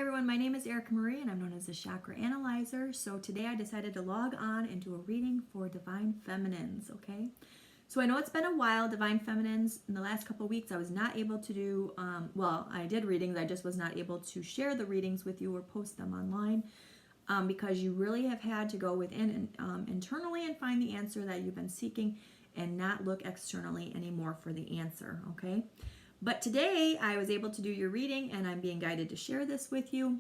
Hi everyone, my name is Erica Marie and I'm known as the Chakra Analyzer. So today I decided to log on and do a reading for Divine Feminines, okay? So I know it's been a while, Divine Feminines. In the last couple of weeks I was not able to do, I did readings, I just was not able to share the readings with you or post them online because you really have had to go within and internally and find the answer that you've been seeking and not look externally anymore for the answer, okay? But today I was able to do your reading and I'm being guided to share this with you.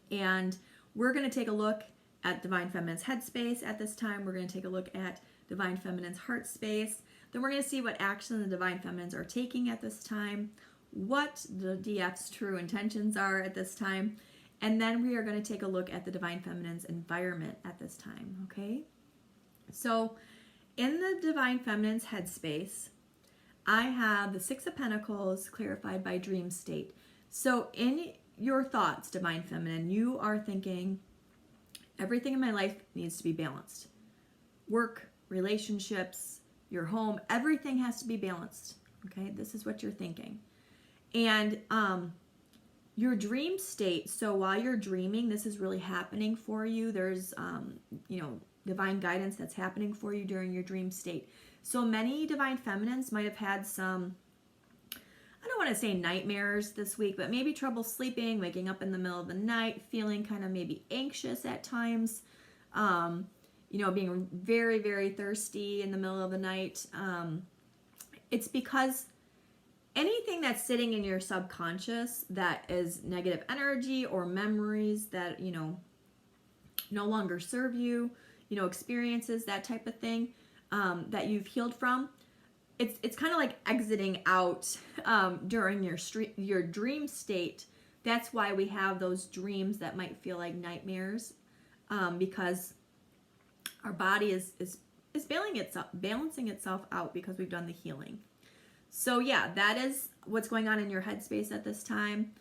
And we're going to take a look at Divine Feminine's headspace at this time. We're going to take a look at Divine Feminine's heart space. Then we're going to see what action the Divine Feminines are taking at this time, what the DF's true intentions are at this time, and then we are going to take a look at the Divine Feminine's environment at this time, okay? So in the Divine Feminine's headspace, I have the Six of Pentacles clarified by dream state. So in your thoughts, Divine Feminine, you are thinking, everything in my life needs to be balanced. Work, relationships, your home, everything has to be balanced. Okay, this is what you're thinking. And your dream state, so while you're dreaming, this is really happening for you. There's, divine guidance that's happening for you during your dream state. So many Divine Feminines might have had some, I don't want to say nightmares this week, but maybe trouble sleeping, waking up in the middle of the night, feeling kind of maybe anxious at times, being very, very thirsty in the middle of the night. It's because anything that's sitting in your subconscious that is negative energy or memories that, no longer serve you, experiences, that type of thing, that you've healed from, it's kind of like exiting out during your dream state. That's why we have those dreams that might feel like nightmares, because our body is balancing itself out because we've done the healing. So yeah, that is what's going on in your headspace at this time.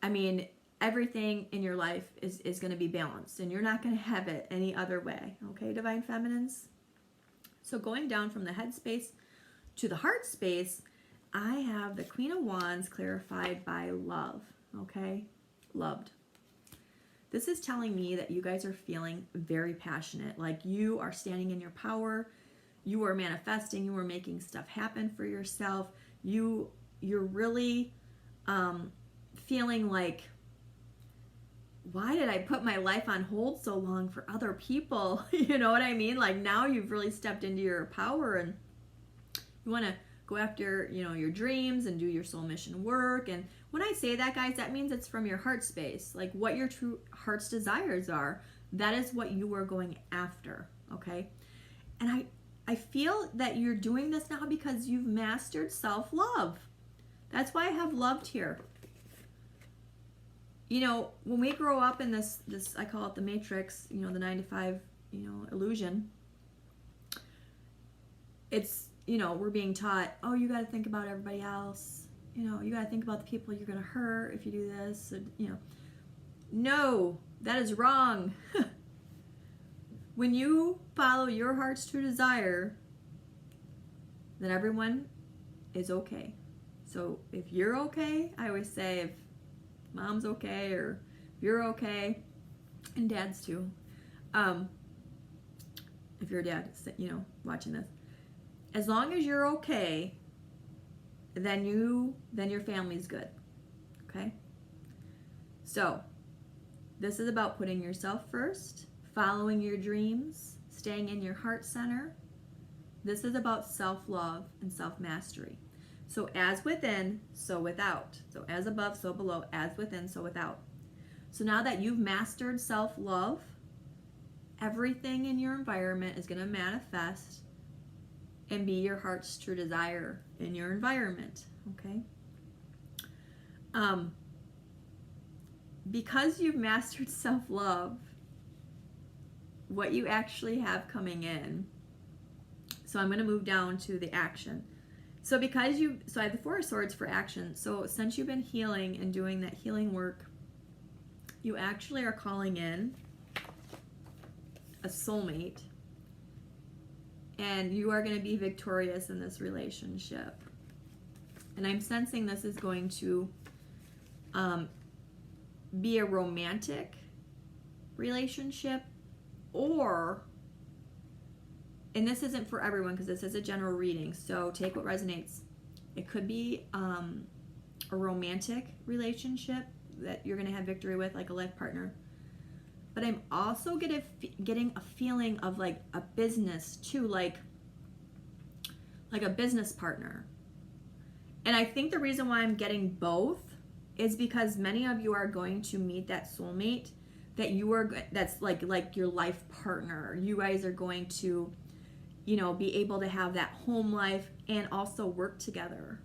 I mean, everything in your life is going to be balanced, and you're not going to have it any other way. Okay, Divine Feminines? So going down from the headspace to the heart space, I have the Queen of Wands clarified by love. Okay, loved. This is telling me that you guys are feeling very passionate, like you are standing in your power, you are manifesting, you are making stuff happen for yourself. You're really feeling like, why did I put my life on hold so long for other people? You know what I mean? Like now you've really stepped into your power and you want to go after, your dreams and do your soul mission work. And when I say that, guys, that means it's from your heart space, like what your true heart's desires are. That is what you are going after, okay? And I feel that you're doing this now because you've mastered self-love. That's why I have loved here. When we grow up in this I call it the matrix, the 9 to 5, illusion, it's, we're being taught, oh, you got to think about everybody else. You got to think about the people you're going to hurt if you do this. No, that is wrong. When you follow your heart's true desire, then everyone is okay. So if you're okay, I always say if mom's okay or if you're okay, and dads too, if you're a dad, watching this, as long as you're okay, then your family's good. Okay? So this is about putting yourself first, following your dreams, staying in your heart center. This is about self-love and self-mastery. So as within, so without. So as above, so below. As within, so without. So now that you've mastered self-love, everything in your environment is going to manifest and be your heart's true desire in your environment. Okay? Because you've mastered self-love, what you actually have coming in. So I'm going to move down to the action. So I have the Four of Swords for action. So since you've been healing and doing that healing work, you actually are calling in a soulmate, and you are going to be victorious in this relationship. And I'm sensing this is going to be a romantic relationship, or, and this isn't for everyone because this is a general reading, so take what resonates. It could be a romantic relationship that you're going to have victory with, like a life partner. But I'm also getting a feeling of like a business too, like a business partner. And I think the reason why I'm getting both is because many of you are going to meet that soulmate that's like your life partner. You guys are going to, be able to have that home life and also work together,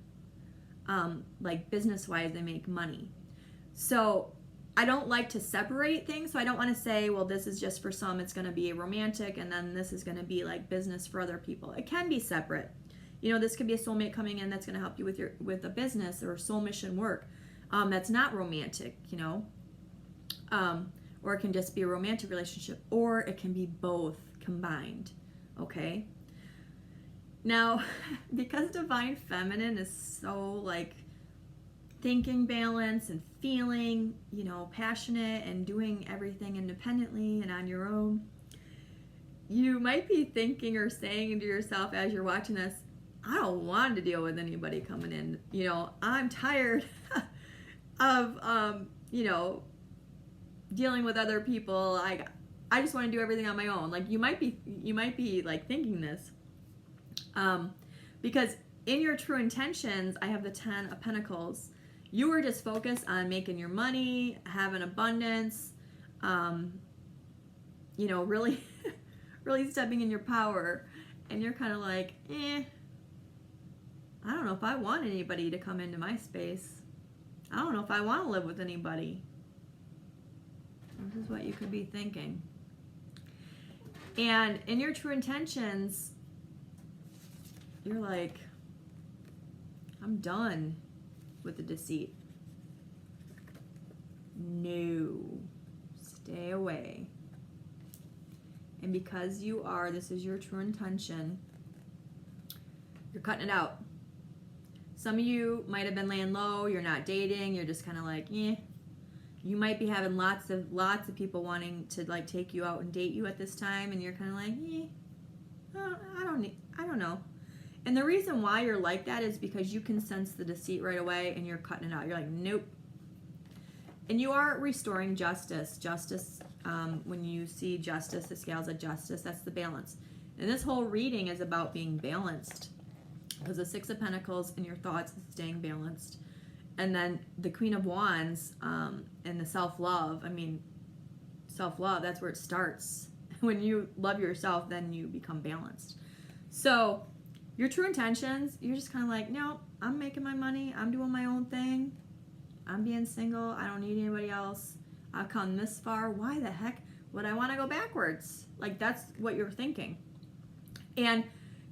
like business-wise, and make money. So I don't like to separate things. So I don't want to say, well, this is just for some, it's going to be romantic, and then this is going to be like business for other people. It can be separate. This could be a soulmate coming in that's going to help you with a business or soul mission work. That's not romantic, or it can just be a romantic relationship, or it can be both combined. Okay. Now, because Divine Feminine is so like thinking balance and feeling, passionate and doing everything independently and on your own, you might be thinking or saying to yourself as you're watching this, I don't want to deal with anybody coming in. I'm tired of, dealing with other people. I just want to do everything on my own. Like you might be like thinking this, because in your true intentions, I have the 10 of Pentacles. You are just focused on making your money, having abundance, really, really stepping in your power. And you're kind of like, I don't know if I want anybody to come into my space. I don't know if I want to live with anybody. This is what you could be thinking. And in your true intentions, you're like, I'm done with the deceit. No, stay away. And because this is your true intention, you're cutting it out. Some of you might have been laying low, you're not dating, you're just kind of like, You might be having lots of people wanting to like take you out and date you at this time, and you're kind of like, I don't know. And the reason why you're like that is because you can sense the deceit right away, and you're cutting it out. You're like, nope. And you are restoring justice. Justice, when you see justice, the scales of justice, that's the balance. And this whole reading is about being balanced, because the 6 of Pentacles in your thoughts is staying balanced. And then the Queen of Wands, and the self-love. Self-love, that's where it starts. When you love yourself, then you become balanced. So your true intentions, you're just kind of like, no, I'm making my money. I'm doing my own thing. I'm being single. I don't need anybody else. I've come this far. Why the heck would I want to go backwards? Like, that's what you're thinking. And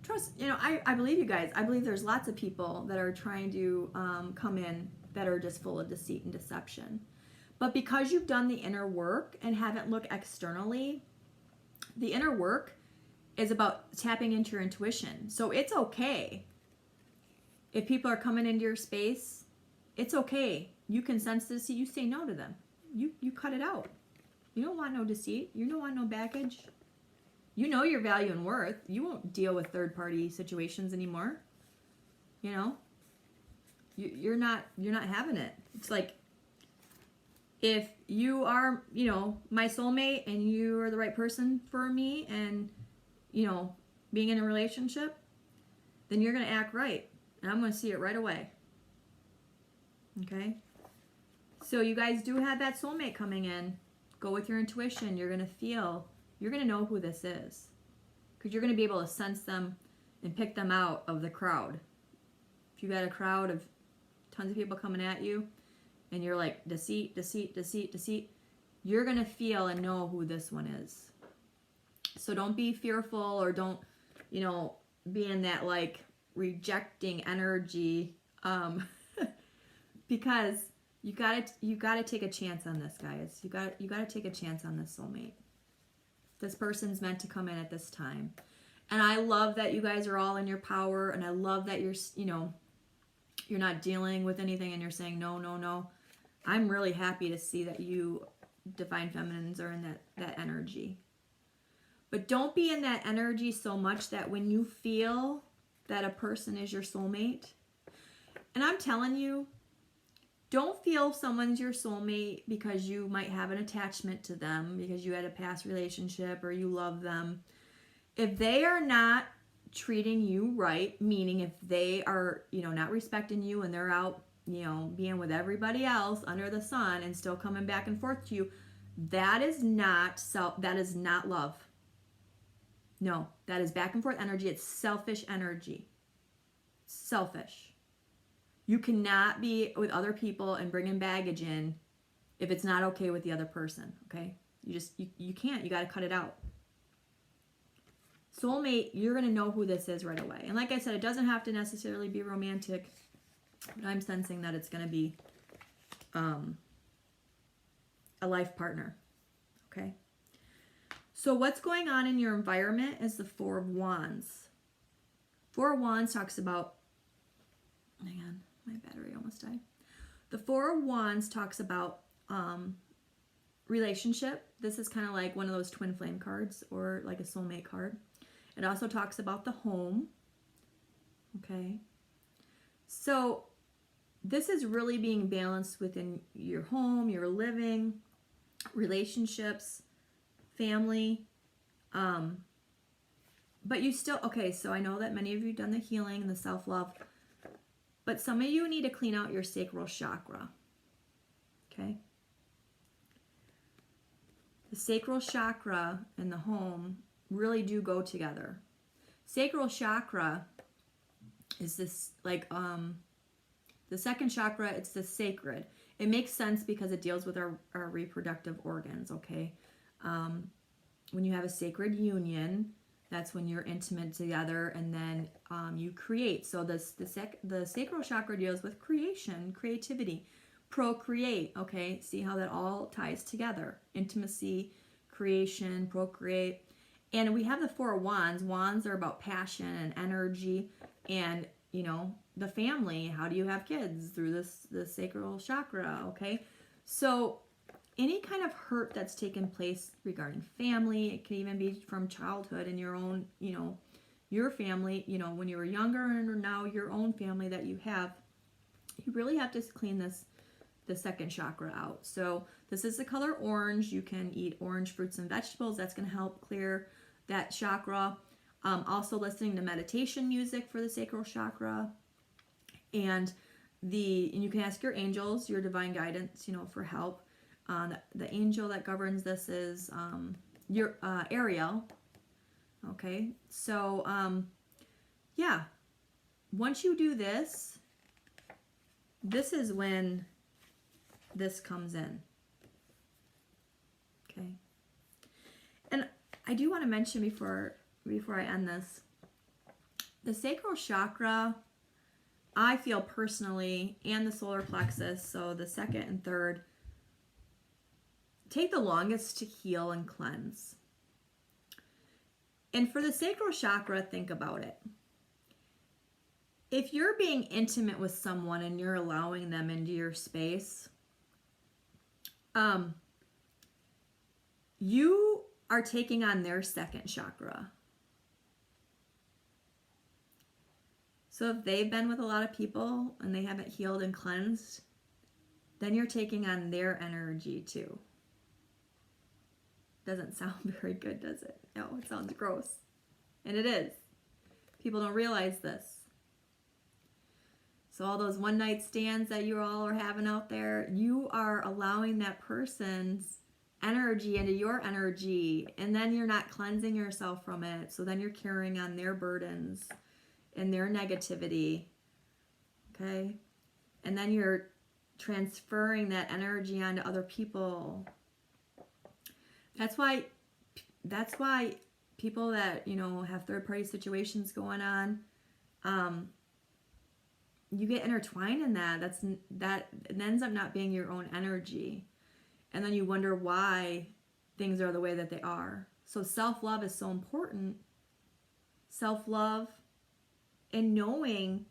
trust, I believe you guys. I believe there's lots of people that are trying to come in that are just full of deceit and deception. But because you've done the inner work and haven't looked externally, the inner work is about tapping into your intuition. So it's okay if people are coming into your space. It's okay. You can sense the deceit. You say no to them. You cut it out. You don't want no deceit. You don't want no baggage. You know your value and worth. You won't deal with third-party situations anymore. You're not having it. It's like, if you are, my soulmate and you are the right person for me, and, being in a relationship, then you're going to act right. And I'm going to see it right away. Okay? So you guys do have that soulmate coming in. Go with your intuition. You're going to know who this is. Because you're going to be able to sense them and pick them out of the crowd. If you got a crowd of tons of people coming at you, and you're like, deceit, deceit, deceit, deceit, you're going to feel and know who this one is. So don't be fearful, or don't, be in that like rejecting energy, because you gotta take a chance on this, guys. You gotta take a chance on this soulmate. This person's meant to come in at this time. And I love that you guys are all in your power, and I love that you're not dealing with anything and you're saying no, no, no. I'm really happy to see that you divine feminines are in that energy. But don't be in that energy so much that when you feel that a person is your soulmate, and I'm telling you, don't feel someone's your soulmate because you might have an attachment to them, because you had a past relationship or you love them. If they are not treating you right, meaning if they are, not respecting you and they're out, being with everybody else under the sun and still coming back and forth to you, that is not love. No, that is back and forth energy. It's selfish energy. Selfish. You cannot be with other people and bringing baggage in if it's not okay with the other person, okay? You can't. You got to cut it out. Soulmate, you're going to know who this is right away. And like I said, it doesn't have to necessarily be romantic, but I'm sensing that it's going to be a life partner, okay? So what's going on in your environment is the Four of Wands. Four of Wands talks about, hang on, my battery almost died. The Four of Wands talks about relationship. This is kind of like one of those twin flame cards or like a soulmate card. It also talks about the home. Okay. So this is really being balanced within your home, your living, relationships, family. But you still, okay, so I know that many of you have done the healing and the self-love, but some of you need to clean out your sacral chakra. Okay. The sacral chakra and the home really do go together. Sacral chakra is this like the second chakra, it's the sacred. It makes sense because it deals with our reproductive organs, okay? When you have a sacred union, that's when you're intimate together and then you create. So the sacral chakra deals with creation, creativity, procreate, okay? See how that all ties together. Intimacy, creation, procreate. And we have the Four of Wands. Wands are about passion and energy and, the family. How do you have kids? Through the sacral chakra, okay? So any kind of hurt that's taken place regarding family, it can even be from childhood and your own, your family, when you were younger and now your own family that you have, you really have to clean the second chakra out. So this is the color orange. You can eat orange fruits and vegetables. That's going to help clear that chakra. Also listening to meditation music for the sacral chakra. And you can ask your angels, your divine guidance, for help. The angel that governs this is your Ariel. Okay, so yeah, once you do this, this is when this comes in. Okay, and I do want to mention before I end this, the sacral chakra, I feel personally, and the solar plexus, so the second and third, take the longest to heal and cleanse. And for the sacral chakra, think about it. If you're being intimate with someone and you're allowing them into your space, you are taking on their second chakra. So if they've been with a lot of people and they haven't healed and cleansed, then you're taking on their energy too. Doesn't sound very good, does it? No, it sounds gross. And it is. People don't realize this. So all those one night stands that you all are having out there, you are allowing that person's energy into your energy, and then you're not cleansing yourself from it. So then you're carrying on their burdens and their negativity. Okay? And then you're transferring that energy onto other people. That's why people that, have third-party situations going on, you get intertwined in that. That it ends up not being your own energy. And then you wonder why things are the way that they are. So self-love is so important. Self-love and knowing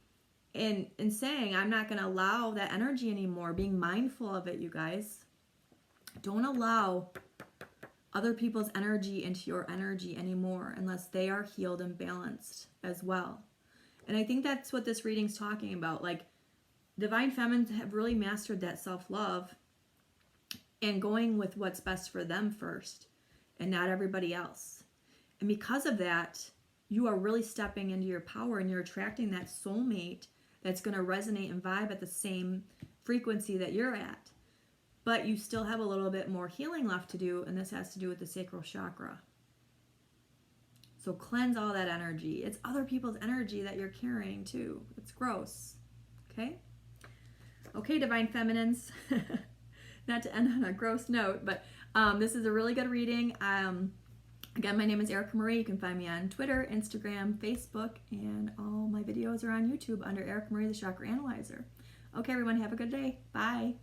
in saying, I'm not going to allow that energy anymore, being mindful of it, you guys. Don't allow other people's energy into your energy anymore unless they are healed and balanced as well. And I think that's what this reading's talking about. Like, divine feminines have really mastered that self-love and going with what's best for them first and not everybody else. And because of that, you are really stepping into your power and you're attracting that soulmate that's going to resonate and vibe at the same frequency that you're at. But you still have a little bit more healing left to do, and this has to do with the sacral chakra. So cleanse all that energy. It's other people's energy that you're carrying too. It's gross. Okay? Okay, divine feminines. Not to end on a gross note, but this is a really good reading. Again, my name is Erica Marie. You can find me on Twitter, Instagram, Facebook, and all my videos are on YouTube under Erica Marie, the Chakra Analyzer. Okay, everyone, have a good day. Bye.